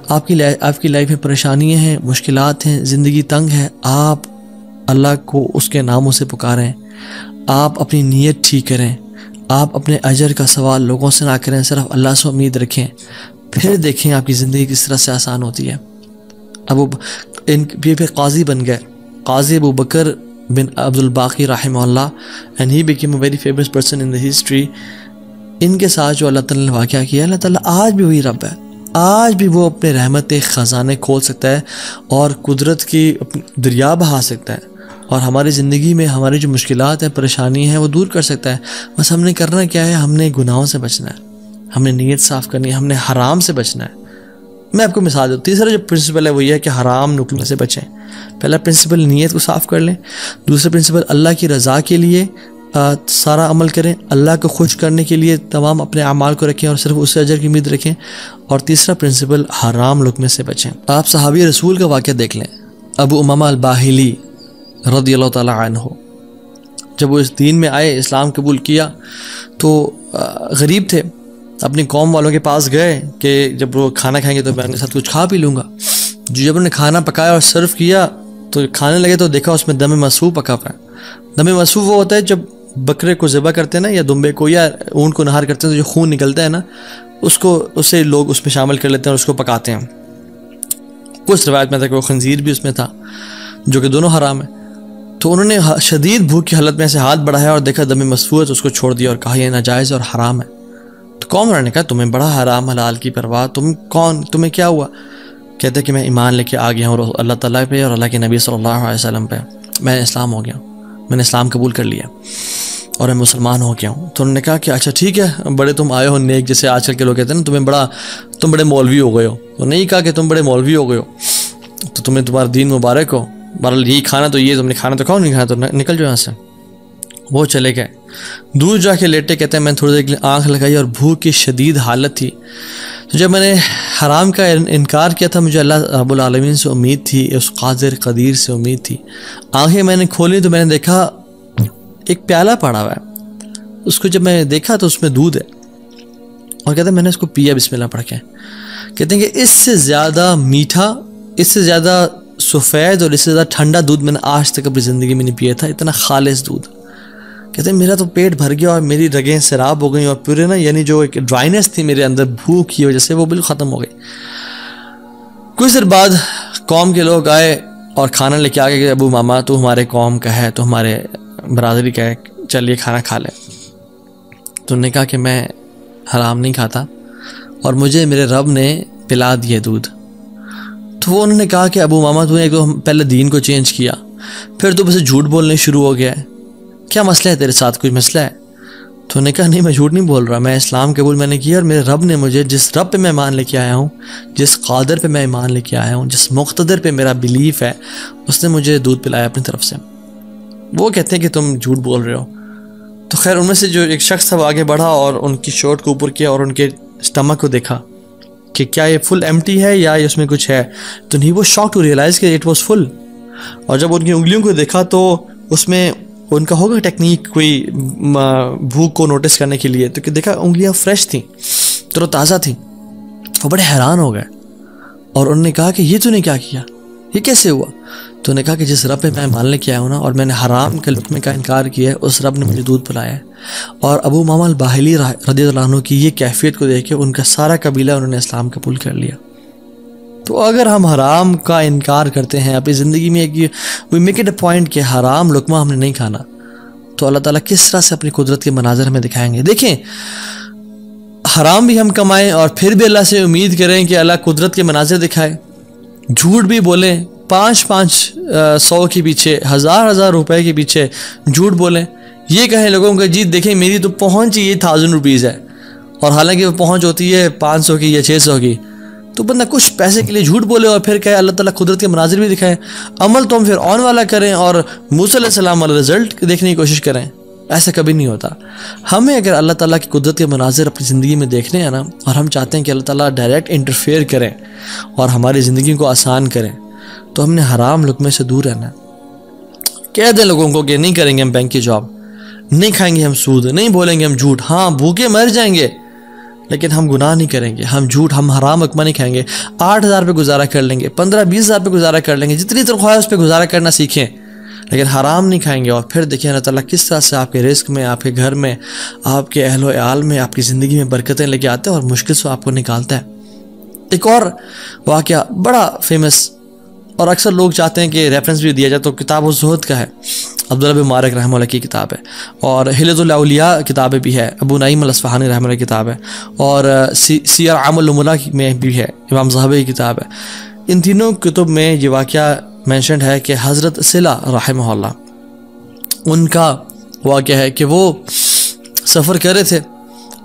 آپ کی لائف میں پریشانیاں ہیں، مشکلات ہیں، زندگی تنگ ہے، آپ اللہ کو اس کے ناموں سے پکاریں، آپ اپنی نیت ٹھیک کریں، آپ اپنے اجر کا سوال لوگوں سے نہ کریں، صرف اللہ سے امید رکھیں، پھر دیکھیں آپ کی زندگی کس طرح سے آسان ہوتی ہے۔ یہ قاضی بن گئے، قاضی ابو بکر بن عبد الباقی رحمہ اللہ، and he became a very famous person in the history۔ ان کے ساتھ جو اللہ تعالیٰ نے واقعہ کیا، اللہ تعالیٰ آج بھی وہی رب ہے، آج بھی وہ اپنے رحمت خزانے کھول سکتا ہے اور قدرت کی دریا بہا سکتا ہے، اور ہماری زندگی میں ہماری جو مشکلات ہیں، پریشانی ہیں، وہ دور کر سکتا ہے۔ بس ہم نے کرنا کیا ہے، ہم نے گناہوں سے بچنا ہے، ہم نے نیت صاف کرنی ہے، ہم نے حرام سے بچنا ہے۔ میں آپ کو مثال دوں، تیسرا جو پرنسپل ہے وہ یہ ہے کہ حرام نکلنے سے بچیں۔ پہلا پرنسپل نیت کو صاف کر لیں، دوسرا پرنسپل اللہ کی رضا کے لیے سارا عمل کریں، اللہ کو خوش کرنے کے لیے تمام اپنے اعمال کو رکھیں اور صرف اس سے اجر کی امید رکھیں، اور تیسرا پرنسپل حرام لقمے سے بچیں۔ آپ صحابی رسول کا واقعہ دیکھ لیں، ابو امامہ الباہلی رضی اللہ تعالیٰ عنہ، جب وہ اس دین میں آئے، اسلام قبول کیا، تو غریب تھے، اپنی قوم والوں کے پاس گئے کہ جب وہ کھانا کھائیں گے تو میں ان کے ساتھ کچھ کھا پی لوں گا۔ جب انہوں نے کھانا پکایا اور سرو کیا تو کھانے لگے تو دیکھا اس میں دم مسفوح پکا ہوا ہے۔ دم مسفوح وہ ہوتا ہے جب بکرے کو ذبح کرتے ہیں نا، یا دمبے کو یا اونٹ کو نہار کرتے ہیں تو جو خون نکلتا ہے نا، اسے لوگ اس میں شامل کر لیتے ہیں اور اس کو پکاتے ہیں۔ کچھ روایت میں تھا کہ وہ خنزیر بھی اس میں تھا، جو کہ دونوں حرام ہیں۔ تو انہوں نے شدید بھوک کی حالت میں ایسے ہاتھ بڑھایا اور دیکھا دم مسفوح ہے تو اس کو چھوڑ دیا اور کہا یہ ناجائز اور حرام ہے۔ تو قوم والوں نے کہا تمہیں بڑا حرام حلال کی پرواہ، تم کون، تمہیں کیا ہوا؟ کہتے کہ میں ایمان لے کے آ گیا ہوں اللہ تعالیٰ پہ اور اللہ کے نبی صلی اللہ علیہ وسلم پہ، میں اسلام ہو گیا ہوں، میں نے اسلام قبول کر لیا اور میں مسلمان ہو گیا ہوں۔ تو انہوں نے کہا کہ اچھا ٹھیک ہے، بڑے تم آئے ہو نیک، جیسے آج کل کے لوگ کہتے ہیں نا تم بڑے مولوی ہو گئے ہو۔ تو نہیں کہا کہ تم بڑے مولوی ہو گئے ہو، تو تمہیں تمہارا دین مبارک ہو، بہرحال یہی کھانا تو یہ تم نے کھانا تو کھاؤ، نہیں کھانا تو نکل جاؤ یہاں سے۔ وہ چلے گئے، دور جا کے لیٹے، کہتے ہیں میں نے تھوڑی دیر کے لیے آنکھ لگائی اور بھوک کی شدید حالت تھی۔ تو جب میں نے حرام کا انکار کیا تھا، مجھے اللہ رب العالمین سے امید تھی، اس قادر قدیر سے امید تھی۔ آنکھیں میں نے کھولی تو میں نے دیکھا ایک پیالہ پڑا ہوا ہے، اس کو جب میں نے دیکھا تو اس میں دودھ ہے، اور کہتے ہیں میں نے اس کو پیا بسم اللہ پڑھ کے۔ کہتے ہیں کہ اس سے زیادہ میٹھا، اس سے زیادہ سفید اور اس سے زیادہ ٹھنڈا دودھ میں نے آج تک اپنی زندگی میں نہیں پیا تھا، اتنا خالص دودھ۔ کہتے ہیں میرا تو پیٹ بھر گیا اور میری رگیں سیراب ہو گئیں، اور پورے نا یعنی جو ایک ڈرائنس تھی میرے اندر بھوک کی وجہ سے، وہ بالکل ختم ہو گئی۔ کچھ دیر بعد قوم کے لوگ آئے اور کھانا لے کے آ گئے کہ ابو ماما تو ہمارے قوم کا ہے، تو ہمارے برادری کا ہے، چلیے کھانا کھا لے۔ تو انہوں نے کہا کہ میں حرام نہیں کھاتا اور مجھے میرے رب نے پلا دیے دودھ۔ تو وہ انہوں نے کہا کہ ابو ماما تو نے تو پہلے دین کو چینج کیا، پھر تو بس جھوٹ بولنے شروع ہو گیا ہے، کیا مسئلہ ہے تیرے ساتھ، کوئی مسئلہ ہے؟ تو انہوں نے کہا نہیں میں جھوٹ نہیں بول رہا، میں اسلام قبول میں نے کیا، اور میرے رب نے مجھے جس رب پہ میں ایمان لے کے آیا ہوں، جس قادر پہ میں ایمان لے کے آیا ہوں، جس مقتدر پہ میرا بلیف ہے، اس نے مجھے دودھ پلایا اپنی طرف سے۔ وہ کہتے ہیں کہ تم جھوٹ بول رہے ہو۔ تو خیر ان میں سے جو ایک شخص تھا وہ آگے بڑھا اور ان کی شرٹ کو اوپر کیا اور ان کے اسٹمک کو دیکھا کہ کیا یہ فل ایمٹی ہے یا اس میں کچھ ہے۔ تو نہیں، وہ شاک ٹو ریئلائز کہ اٹ واز فل، اور جب ان کی انگلیوں کو دیکھا تو اس میں ان کا ہوگا ٹیکنیک کوئی بھوک کو نوٹس کرنے کے لیے، تو کہ دیکھا انگلیاں فریش تھیں، تر و تازہ تھیں۔ وہ بڑے حیران ہو گئے اور انہوں نے کہا کہ یہ تو نے کیا کیا، یہ کیسے ہوا؟ تو انہوں نے کہا کہ جس رب پہ میں مان لے کے آیا ہوں نا، اور میں نے حرام کے لقمے کا انکار کیا ہے، اس رب نے مجھے دودھ پلایا ہے۔ اور ابو ماما الباہلی رضی اللہ عنہ کی یہ کیفیت کو دیکھ کے ان کا سارا قبیلہ انہوں نے اسلام قبول کر لیا۔ تو اگر ہم حرام کا انکار کرتے ہیں اپنی زندگی میں، we make it a point کہ حرام لقمہ ہم نے نہیں کھانا، تو اللہ تعالیٰ کس طرح سے اپنی قدرت کے مناظر ہمیں دکھائیں گے۔ دیکھیں، حرام بھی ہم کمائیں اور پھر بھی اللہ سے امید کریں کہ اللہ قدرت کے مناظر دکھائے، جھوٹ بھی بولیں، 500 کے پیچھے، 1000 روپے کے پیچھے جھوٹ بولیں، یہ کہیں لوگوں کو جی دیکھیں میری تو پہنچ ہی 1000 روپیز ہے، اور حالانکہ وہ پہنچ ہوتی ہے 500 کی یا 600 کی، تو بندہ کچھ پیسے کے لیے جھوٹ بولے اور پھر کہے اللہ تعالیٰ قدرت کے مناظر بھی دکھائے۔ عمل تو ہم پھر آن والا کریں اور موسیٰ علیہ السلام والا رزلٹ دیکھنے کی کوشش کریں، ایسا کبھی نہیں ہوتا۔ ہمیں اگر اللہ تعالیٰ کی قدرت کے مناظر اپنی زندگی میں دیکھنے ہیں نا، اور ہم چاہتے ہیں کہ اللہ تعالیٰ ڈائریکٹ انٹرفیئر کریں اور ہماری زندگی کو آسان کریں، تو ہم نے حرام لقمے سے دور رہنا ہے۔ کہہ دیں لوگوں کو کہ نہیں کریں گے ہم بینک کی جاب، نہیں کھائیں گے ہم سود، نہیں بولیں گے ہم جھوٹ، ہاں بھوکے مر جائیں گے لیکن ہم گناہ نہیں کریں گے, ہم جھوٹ, ہم حرام لقمہ نہیں کھائیں گے, 8,000 پہ گزارا کر لیں گے, 15-20,000 پہ گزارا کر لیں گے, جتنی تنخواہ ہے اس پہ گزارا کرنا سیکھیں, لیکن حرام نہیں کھائیں گے. اور پھر دیکھیں اللہ تعالیٰ کس طرح سے آپ کے رزق میں, آپ کے گھر میں, آپ کے اہل و عیال میں, آپ کی زندگی میں برکتیں لے کے آتے ہیں اور مشکل سے آپ کو نکالتا ہے. ایک اور واقعہ بڑا فیمس اور اکثر لوگ چاہتے ہیں کہ ریفرنس بھی دیا جائے, تو کتاب الزہد کا ہے, عبداللہ بن مبارک رحمہ اللہ کی کتاب ہے, اور حلیۃ الاولیاء کتابیں بھی ہے, ابو نعیم الاصفہانی رحمہ اللہ کی کتاب ہے, اور سیر اعلام النبلاء میں بھی ہے, امام ذہبی کی کتاب ہے. ان تینوں کتب میں یہ واقعہ مینشنڈ ہے کہ حضرت صلہ رحمہ اللہ ان کا واقعہ ہے کہ وہ سفر کر رہے تھے,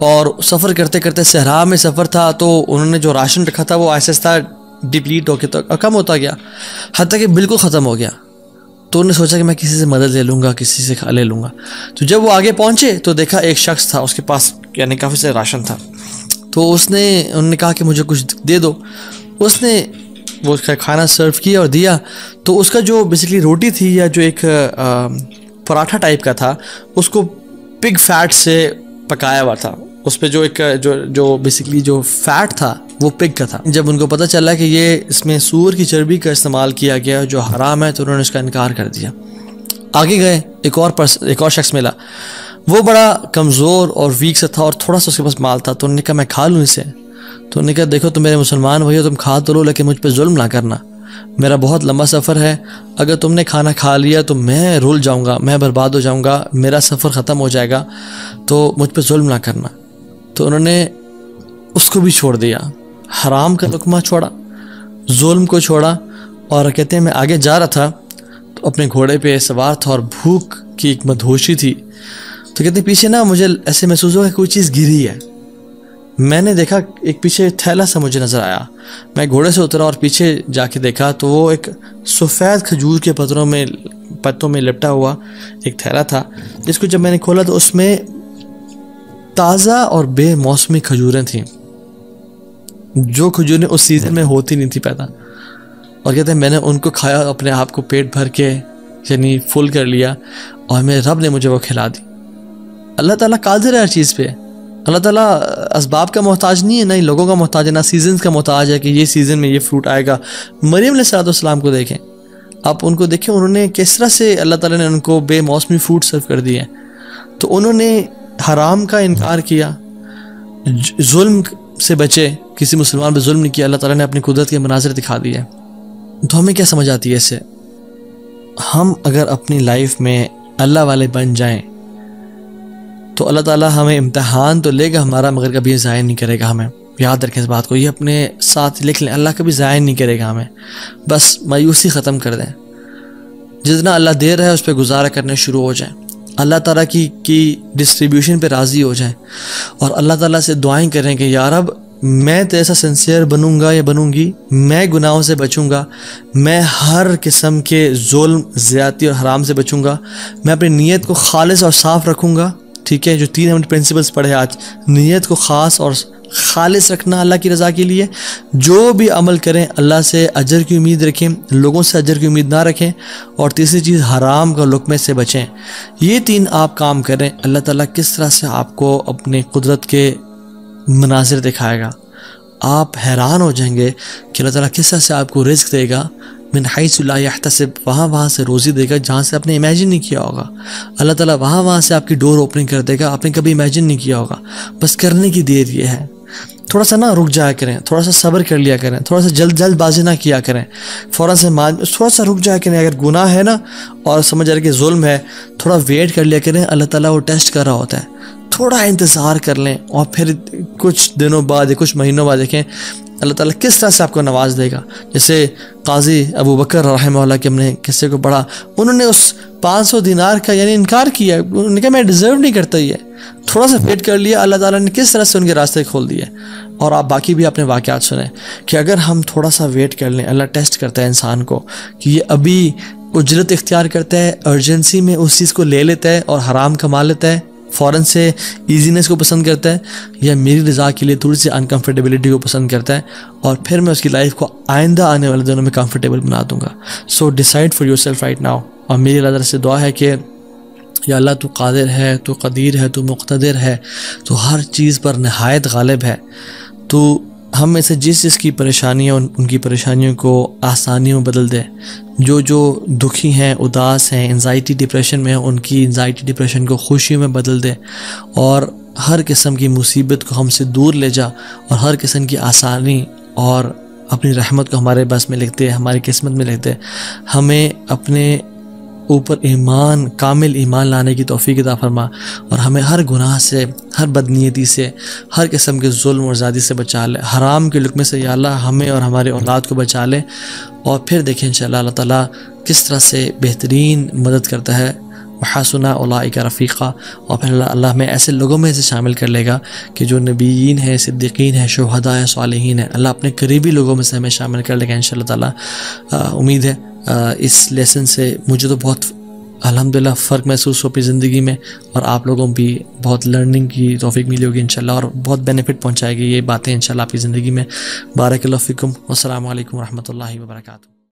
اور سفر کرتے کرتے صحرا میں سفر تھا, تو انہوں نے جو راشن رکھا تھا وہ آہستہ آہستہ ڈپلیٹ ہو کے کم ہوتا گیا, حتیٰ کہ بالکل ختم ہو گیا. تو انہوں نے سوچا کہ میں کسی سے مدد لے لوں گا, کسی سے لے لوں گا. تو جب وہ آگے پہنچے تو دیکھا ایک شخص تھا, اس کے پاس یعنی کافی سے راشن تھا. تو انہوں نے کہا کہ مجھے کچھ دے دو. اس نے وہ اس کا کھانا سرو کیا اور دیا. تو اس کا جو بیسکلی روٹی تھی یا جو ایک پراٹھا ٹائپ کا تھا, اس کو پگ فیٹ سے پکایا ہوا تھا. اس پہ جو ایک جو بیسکلی جو فیٹ تھا وہ پگ کا تھا. جب ان کو پتہ چلا کہ یہ اس میں سور کی چربی کا استعمال کیا گیا جو حرام ہے, تو انہوں نے اس کا انکار کر دیا. آگے گئے, ایک اور شخص ملا, وہ بڑا کمزور اور ویک سے تھا اور تھوڑا سا اس کے پاس مال تھا. تو انہوں نے کہا میں کھا لوں اسے. تو انہوں نے کہا دیکھو تم میرے مسلمان بھائی ہو, تم کھا تو لو, لیکن مجھ پہ ظلم نہ کرنا, میرا بہت لمبا سفر ہے, اگر تم نے کھانا کھا لیا تو میں رول جاؤں گا, میں برباد ہو جاؤں گا, میرا سفر ختم ہو جائے گا, تو مجھ پہ ظلم نہ کرنا. تو انہوں نے اس کو بھی چھوڑ دیا, حرام کا لقمہ چھوڑا, ظلم کو چھوڑا. اور کہتے ہیں میں آگے جا رہا تھا تو اپنے گھوڑے پہ سوار تھا اور بھوک کی ایک مدہوشی تھی. تو کہتے ہیں پیچھے نا مجھے ایسے محسوس ہوا کہ کوئی چیز گری ہے. میں نے دیکھا ایک پیچھے تھیلا سا مجھے نظر آیا. میں گھوڑے سے اترا اور پیچھے جا کے دیکھا تو وہ ایک سفید کھجور کے پتوں میں لپٹا ہوا ایک تھیلا تھا, جس کو جب میں نے کھولا تو اس میں تازہ اور بے موسمی کھجوریں تھیں, جو کھجوریں اس سیزن میں ہوتی نہیں تھی پیدا. اور کہتے ہیں میں نے ان کو کھایا, اپنے آپ کو پیٹ بھر کے یعنی فل کر لیا, اور میرے رب نے مجھے وہ کھلا دی. اللہ تعالیٰ قادر ہے ہر چیز پہ. اللہ تعالیٰ اسباب کا محتاج نہیں ہے, نہ ہی لوگوں کا محتاج ہے, نہ سیزنز کا محتاج ہے کہ یہ سیزن میں یہ فروٹ آئے گا. مریم علیہ السلام کو دیکھیں, آپ ان کو دیکھیں, انہوں نے کس طرح سے اللہ تعالیٰ نے ان کو بے موسمی فروٹ سرو کر دیے. تو انہوں نے حرام کا انکار کیا, ظلم سے بچے, کسی مسلمان پہ ظلم نہیں کیا. اللہ تعالیٰ نے اپنی قدرت کے مناظر دکھا دیے. تو ہمیں کیا سمجھ آتی ہے اس سے؟ ہم اگر اپنی لائف میں اللہ والے بن جائیں تو اللہ تعالیٰ ہمیں امتحان تو لے گا ہمارا, مگر کبھی ضائع نہیں کرے گا ہمیں. یاد رکھیں اس بات کو, یہ اپنے ساتھ لکھ لیں, اللہ کبھی ضائع نہیں کرے گا ہمیں. بس مایوسی ختم کر دیں, جتنا اللہ دے رہا ہے اس پہ گزارا کرنے شروع ہو جائیں, اللہ تعالیٰ کی ڈسٹریبیوشن پہ راضی ہو جائیں, اور اللہ تعالیٰ سے دعائیں کریں کہ یا رب میں تو ایسا سنسیئر بنوں گا یا بنوں گی, میں گناہوں سے بچوں گا, میں ہر قسم کے ظلم, زیادتی اور حرام سے بچوں گا, میں اپنی نیت کو خالص اور صاف رکھوں گا. ٹھیک ہے, جو 3 ہم پرنسپلس پڑھے آج, نیت کو خاص اور خالص رکھنا اللہ کی رضا کے لیے, جو بھی عمل کریں اللہ سے اجر کی امید رکھیں, لوگوں سے اجر کی امید نہ رکھیں, اور تیسری چیز حرام کا لقمے سے بچیں. یہ 3 آپ کام کریں, اللہ تعالیٰ کس طرح سے آپ کو اپنے قدرت کے مناظر دکھائے گا. آپ حیران ہو جائیں گے کہ اللہ تعالیٰ کس طرح سے آپ کو رزق دے گا, من حیث لا یحتسب, وہاں سے روزی دے گا جہاں سے آپ نے امیجن نہیں کیا ہوگا. اللہ تعالیٰ وہاں سے آپ کی ڈور اوپننگ کر دے گا, آپ نے کبھی امیجن نہیں کیا ہوگا. بس کرنے کی دیر یہ ہے, تھوڑا سا نا رک جایا کریں, تھوڑا سا صبر کر لیا کریں, تھوڑا سا جلد بازی نہ کیا کریں, فوراً سے تھوڑا سا رک جایا کریں. اگر گناہ ہے نا اور سمجھ رہے کہ ظلم ہے, تھوڑا ویٹ کر لیا کریں, اللہ تعالیٰ وہ ٹیسٹ کر رہا ہوتا ہے. تھوڑا انتظار کر لیں, اور پھر کچھ دنوں بعد یا کچھ مہینوں بعد دیکھیں اللہ تعالیٰ کس طرح سے آپ کو نواز دے گا. جیسے قاضی ابو بکر رحمہ اللہ کے ہم نے قصے کو پڑھا, انہوں نے اس 500 دینار کا یعنی انکار کیا, انہوں نے کہا میں ڈیزرو نہیں کرتا یہ, تھوڑا سا ویٹ کر لیا, اللہ تعالیٰ نے کس طرح سے ان کے راستے کھول دیے. اور آپ باقی بھی اپنے واقعات سنیں کہ اگر ہم تھوڑا سا ویٹ کر لیں, اللہ ٹیسٹ کرتا ہے انسان کو کہ یہ ابھی اجرت اختیار کرتا ہے, ارجنسی میں اس چیز کو لے لیتا ہے اور حرام کما لیتا ہے, فوراً سے ایزینس کو پسند کرتا ہے, یا میری رضا کے لیے تھوڑی سی انکمفرٹیبلٹی کو پسند کرتا ہے, اور پھر میں اس کی لائف کو آئندہ آنے والے دنوں میں کمفرٹیبل بنا دوں گا. So decide for yourself right now. اور میری اللہ تعالیٰ سے دعا ہے کہ یا اللہ تو قادر ہے، تو قدیر ہے، تو مقتدر ہے، تو ہر چیز پر نہایت غالب ہے، تو ہم میں سے جس کی پریشانیاں ان کی پریشانیوں کو آسانیوں میں بدل دے، جو دکھی ہیں، اداس ہیں، انزائٹی ڈپریشن میں ہیں، ان کی انزائٹی ڈپریشن کو خوشیوں میں بدل دے، اور ہر قسم کی مصیبت کو ہم سے دور لے جا، اور ہر قسم کی آسانی اور اپنی رحمت کو ہمارے بس میں لکھتے، ہماری قسمت میں لکھتے، ہمیں اپنے اوپر ایمان، کامل ایمان لانے کی توفیق عطا فرما، اور ہمیں ہر گناہ سے، ہر بدنیتی سے، ہر قسم کے ظلم اور زیادتی سے بچا لے، حرام کے لقمے سے یا اللہ ہمیں اور ہمارے اولاد کو بچا لے، اور پھر دیکھیں انشاءاللہ اللہ تعالیٰ کس طرح سے بہترین مدد کرتا ہے، وحسن اولئک رفیقا، اور پھر اللہ ہمیں ایسے لوگوں میں سے شامل کر لے گا کہ جو نبیین ہیں، صدیقین ہیں، شہداء ہیں، صالحین ہیں، اللہ اپنے قریبی لوگوں میں سے ہمیں شامل کر لے گا انشاءاللہ تعالیٰ۔ امید ہے اس لیسن سے مجھے تو بہت الحمدللہ فرق محسوس ہو اپنی زندگی میں، اور آپ لوگوں بھی بہت لرننگ کی توفیق ملی ہوگی انشاءاللہ، اور بہت بینیفٹ پہنچائے گی یہ باتیں انشاءاللہ آپ کی زندگی میں۔ بارک اللہ فیکم، والسلام علیکم ورحمۃ اللہ وبرکاتہ۔